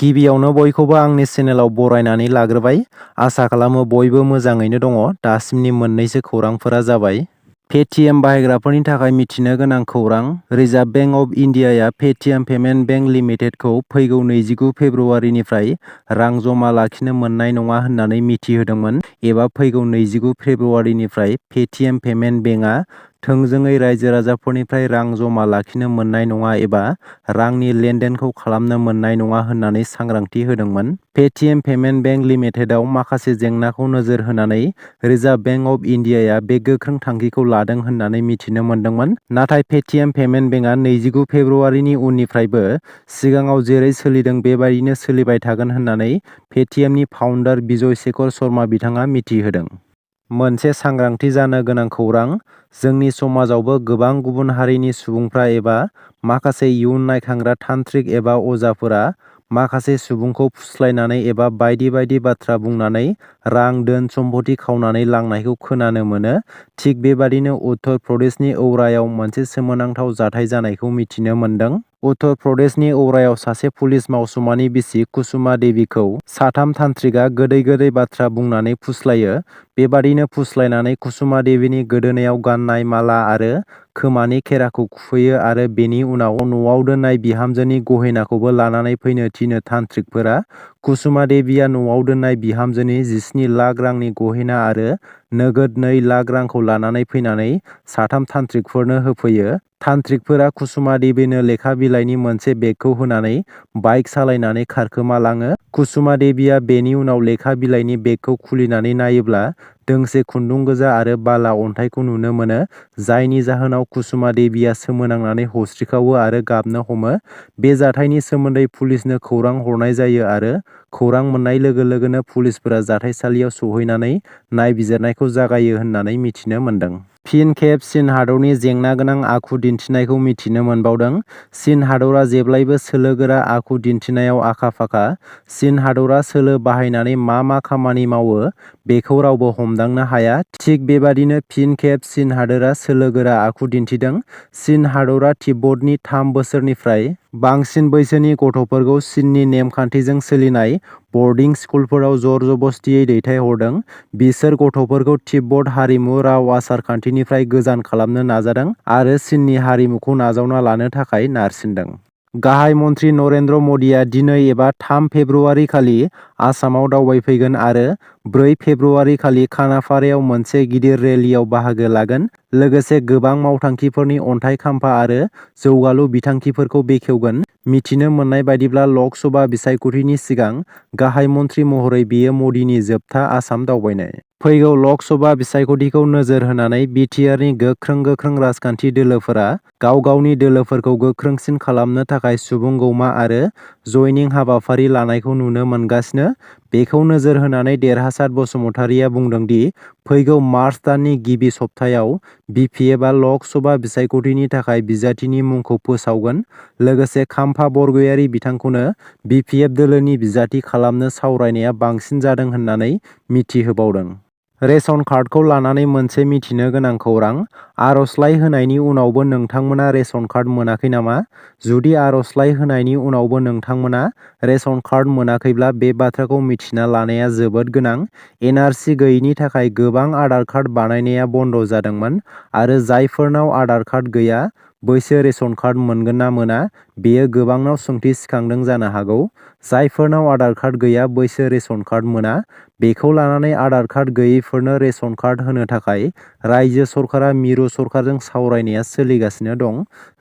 गिबियावनो बयखौबो आंनि चेनेलाव बरायनानै लाग्रोबाय। आसा खालामो बयबो मोजाङैनो दङ। दासिमनि मोननैसो खौरांफोरा जाबाय। पेटिएम बाहायग्राफोरनि थाखाय मिथिनो गोनां खौरां। रिजार्भ बेंक अफ इन्डियाया पेटिएम पेमेन्ट बेंक लिमिटेडखौ फैगौ 29 फेब्रुआरिनिफ्राय रां जमा लाखिनो मोननाय नङा होननानै मिथिहोदोंमोन एबा फैगौ 29 फेब्रुआरिनिफ्राय पेटिएम पेमेन्ट बेंकआ थोंजोङै रायजो-राजाफोरनिफ्राय रां जमा लाखिनो मोननाय नङा एबा रांनि लेनदेनखौ खालामनो मोननाय नङा होननानै सांग्रांथि होदोंमोन। पेटिएम पेमेन्ट बेंक लिमिटेडआव माखासे जेंनाखौ नोजोर होनानै रिजार्भ बेंक अफ इन्डियाया बे गोख्रों थांखिखौ लादों होननानै मिथिनो मोन्दोंमोन। नाथाय पेटिएम पेमेन्ट बेंकआ 29 फेब्रुआरिनि उननिफ्रायबो सिगाङाव जेरै सोलिदों बेबायदिनो सोलिबाय थागोन होननानै पेटिएमनि फाउन्डार बिजय शेखर शर्मा बिथाङा मिथिहोदों। मोनसे सांग्रांथि जानो गोनां खौरां। जोंनि समाजावबो गोबां गुबुन हारिनि सुबुंफ्रा एबा माखासे इयुन नायखांग्रा तान्त्रिक एबा अजाफोरा माखासे सुबुंखौ फुस्लायनानै एबा बायदि बायदि बाथ्रा बुंनानै रां धोन सम्पति खावनानै लांनायखौ खोनानो मोनो। थिग बेबादिनो उत्तर प्रदेशनि औरायाव मोनसे सोमोनांथाव जाथाय जानायखौ मिथिनो मोन्दों। उत्तर प्रदेशनि औरायाव सासे पुलिस मावसुमानि बिसि कुसुमा देवीखौ साथाम तान्त्रिकआ गोदै गोदै बाथ्रा बुंनानै फुस्लायो। बेबादिनो फुस्लायनानै कुसुमा देवीनि गोदोनायाव गाननाय माला आरो खोमानि खेराखौ खुफैयो आरो बेनि उनाव न'आव दोननाय बिहामजोनि गहेनाखौबो लानानै फैनो थिनो तान्त्रिकफोरा। कुसुमा देवीया न'आव दोननाय बिहामजोनि 17 लाख रांनि गहेना आरो नोगोद 2 लाख रांखौ लानानै फैनानै साथाम तान्त्रिकफोरनो होफैयो। तान्त्रिकफोरा कुसुमा देवीनो लेखा बिलाइनि मोनसे बेगखौ होनानै बाइक सालायनानै खारखोमालाङो। कुसुमा देवीया बेनि उनाव लेखा बिलाइनि बेगखौ खुलिनानै नायोब्ला दोंसे खुन्दुं गोजा आरो बाला अन्थाइखौ नुनो मोनो। जायनि जाहोनाव कुसुमा देवीया सोमोनांनानै हस्रिखावो आरो गाबनो हमो। बे जाथायनि सोमोन्दै पुलिसनो खौरां हरनाय जायो आरो खौरां मोननाय लोगो लोगोनो पुलिसफोरा जाथायसालियाव सौहैनानै नायबिजिरनायखौ जागायो होननानै मिथिनो मोन्दों। फिन खेब चीन हादरनि जेंना गोनां आखु दिन्थिनायखौ मिथिनो मोनबावदों। चीन हादरा जेब्लायबो सोलोगोरा आखु दिन्थिनायाव आखा-फाखा। चीन हादरा सोलो बाहायनानै मा मा खामानि मावो बेखौ रावबो हमदांनो हाया। थिग बेबादिनो फिन खेब चीन हादरा सोलोगोरा आखु दिन्थिदों। चीन हादरा तिब्बतनि 3 बोसोरनिफ्राय बांसिन बैसोनि गथ'फोरखौ चीननि नेमखान्थिजों सोलिनाय बर्डिं स्कुलफोराव जर-जबस्तियै दैथायहरदों। बिसोर गथ'फोरखौ तिब्बत हारिमु, राव, आसार-खान्थिनिफ्राय गोजान खालामनो नाजादों आरो चीननि हारिमुखौ नाजावना लानो थाखाय नारसिनदों। गाहाय मन्त्रि नरेन्द्र मदिआ दिनै एबा 3 फेब्रुआरि खालि आसामाव दावबायफैगोन आरो 4 फेब्रुआरि खालि खानापारायाव मोनसे गिदिर रेलियाव बाहागो लागोन। लोगोसे गोबां मावथांखिफोरनि अन्थाइ खाम्फा आरो जौगालु बिथांखिफोरखौ बेखेवगोन। मिथिनो मोननाय बायदिब्ला लक सभा बिसायख'थिनि सिगां गाहाय मन्त्रि महरै बेयो मदिनि जोबथा आसाम दावबायनाय। फैगौ लक सभा बिसायख'थिखौ नोजोर होनानै बिटिआरनि गोख्रों राजखान्थि दोलोफोरा गाव गावनि दोलोफोरखौ गोख्रोंसिन खालामनो थाखाय सुबुंगौमा आरो जयनिं हाबाफारि लानायखौ नुनो मोनगासिनो। बेखौ नोजोर होनानै देरहासात बसुमतारीया बुंदों दि फैगौ मार्च दाननि गिबि सप्तायाव बिपिएफआ लक सभा बिसायख'थिनि थाखाय बिजाथिनि मुंखौ फोसावगोन। लोगोसे खाम्फा बरग'यारि बिथांखौनो बिपिएफ दोलोनि बिजाथि खालामनो सावरायनाया बांसिन जादों होननानै मिथिहोबावदों। रेशन कार्डखौ लानानै मोनसे मिथिनो गोनां खौरां। आर'जलाइ होनायनि उनावबो नोंथांमोना रेशन कार्ड मोनाखै नामा? जुदि आर'जलाइ होनायनि उनावबो नोंथांमोना रेशन कार्ड मोनाखैब्ला बे बाथ्राखौ मिथिना लानाया जोबोद गोनां। एनआरसि गैयैनि थाखाय गोबां आधार कार्ड बानायनाया बन्द जादोंमोन आरो जायफोरनाव आधार कार्ड गैया बैसोर रेशन कार्ड मोनगोन ना मोना बेयो गोबांनाव सोंथि सिखांदों जानो हागौ। जायफोरनाव आधार कार्ड गैया बैसोर रेशन कार्ड मोना। बेखौ लानानै आधार कार्ड गैयैफोरनो रेशन कार्ड होनो थाखाय रायजो सरकारा मिरु सरकारजों सावरायनाया सोलिगासिनो दं।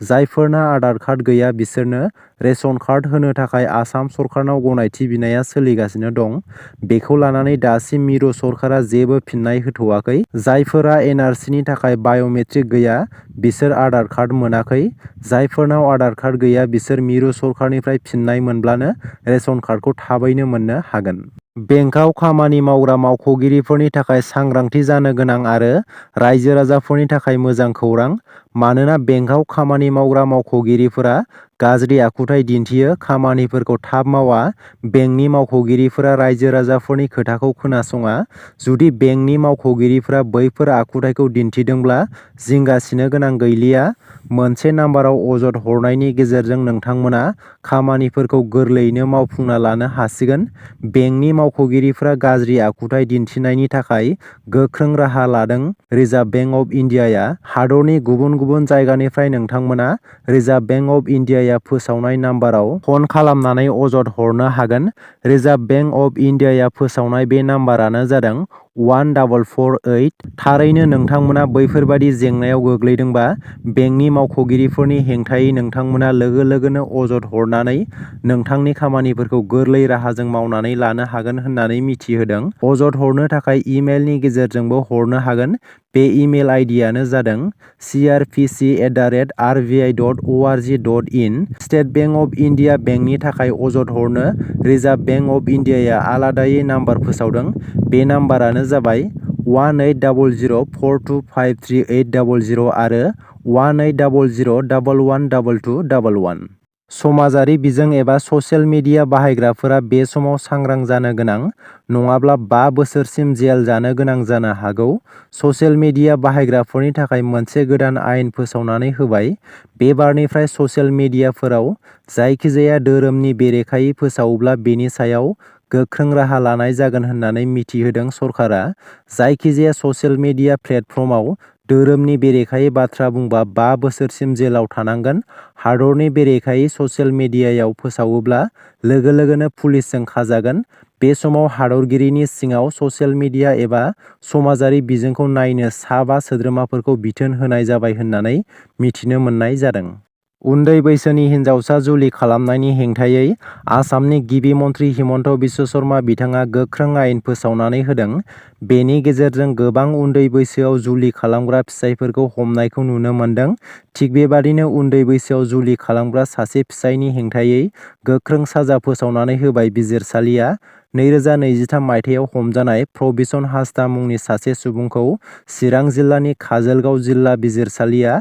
जायफोरना आधार कार्ड गैया बिसोरनो रेशन कार्ड होनो थाखाय आसाम सरकारनाव गनायथि बिनाया सोलिगासिनो दं। बेखौ लानानै दासिम मिरु सरकारा जेबो फिननाय होथ'वाखै। जायफोरा एनआरसिनि थाखाय बाय'मेट्रिक गैया बिसोर आधार कार्ड मोनाखै। जायफोरनाव आधार कार्ड गैया बिसोर मिरु सरकारनिफ्राय फिननाय मोनब्लानो रेशन कार्डखौ थाबैनो मोननो हागोन। बेंकआव खामानि मावग्रा मावख'गिरिफोरनि थाखाय सांग्रांथि जानो गोनां आरो रायजो-राजाफोरनि थाखाय मोजां खौरां। मानोना बेंकआव खामानि मावग्रा मावख'गिरिफोरा गाज्रि आखुथाय दिन्थियो, खामानिफोरखौ थाब मावा। बेंकनि मावख'गिरिफोरा रायजो-राजाफोरनि खोथाखौ खोनासङा। जुदि बेंकनि मावख'गिरिफोरा बैफोर आखुथायखौ दिन्थिदोंब्ला जिंगासिनो गोनां गैलिया। मोनसे नाम्बाराव अजद हरनायनि गेजेरजों नोंथांमोना खामानिफोरखौ गोरलैयैनो मावफुंना लानो हासिगोन। बेंकनि मावख'गिरिफोरा गाज्रि आखुथाय दिन्थिनायनि थाखाय गोख्रों राहा लादों। रिजार्भ बेंक अफ इन्डियाया हादरनि गुबुन गुबुन जायगानिफ्राय नोंथांमोना रिजार्भ बेंक अफ इन्डियाया फोसावनाय नाम्बाराव फन खालामनानै अजद हरनो हागोन। रिजार्भ बेंक अफ इन्डियाया फोसावनाय बे नाम्बारानो जादों 1448। थारैनो नोंथांमोना बैफोरबादि जेंनायाव गोग्लैदोंबा बेंकनि मावख'गिरिफोरनि हेंथायै नोंथांमोना लोगो लोगोनो अजद हरनानै नोंथांनि खामानिफोरखौ गोरलै राहाजों मावनानै लानो हागोन होननानै मिथिहोदों। अजद हरनो थाखाय इमेलनि गेजेरजोंबो हरनो हागोन। बे इमेल आइडियानो जादों crpc@rbi.org.in। State bank of India बेंकनि थाखाय अजद हरनो रिजार्भ बेंक अफ इन्डियाया आलादायै नाम्बार फोसावदों। बे नाम्बारानो जाबाय 180042533800 आरो 1800112211। समाजारि बिजों एबा ससियेल मिडिया बाहायग्राफोरा बे समाव सांग्रां जानो गोनां, नङाब्ला 5 बोसोरसिम जेल जानो गोनां जानो हागौ। ससियेल मिडिया बाहायग्राफोरनि थाखाय मोनसे गोदान आयेन फोसावनानै होबाय। बे बारनिफ्राय ससियेल मिडियाफोराव जायखिजाया धोरोमनि बेरेखायै फोसावोब्ला बेनि सायाव गोख्रों राहा लानाय जागोन होननानै मिथिहोदों सरकारा। जायखिजाया ससियेल मिडिया प्लेटफर्माव धोरोमनि बेरेखायै बाथ्रा बुंबा 5 बोसोरसिम जेलाव थानांगोन। हादरनि बेरेखायै ससियेल मिडियायाव फोसावोब्ला लोगो लोगोनो पुलिसजों खाजागोन। बे समाव हादरगिरिनि सिङाव ससियेल मिडिया एबा समाजारि बिजोंखौ नायनो सा 5 सोद्रोमाफोरखौ बिथोन होनाय जाबाय होननानै मिथिनो मोननाय जादों। उन्दै बैसोनि हिनजावसा जुलि खालामनायनि हेंथायै आसामनि गिबि मन्थ्रि हिमन्त बिश्व शर्मा बिथाङा गोख्रों आयेन फोसावनानै होदों। बेनि गेजेरजों गोबां उन्दै बैसोआव जुलि खालामग्रा फिसायफोरखौ हमनायखौ नुनो मोनदों। थिग बेबादिनो उन्दै बैसोआव जुलि खालामग्रा सासे फिसायनि हेंथायै गोख्रों साजा फोसावनानै होबाय बिजिरसालिया। 2023 मायथाइयाव हमजानाय प्रबिसन हासदा मुंनि सासे सुबुंखौ चिरां जिल्लानि काजोलगाव जिल्ला बिजिरसालिया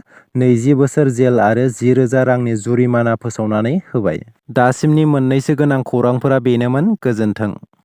20 बोसोर जेल आरो 10,000 रांनि जुरिमाना फोसावनानै होबाय। दासिमनि मोननैसो गोनां खौरांफोरा बेनोमोन। गोजोन्थों।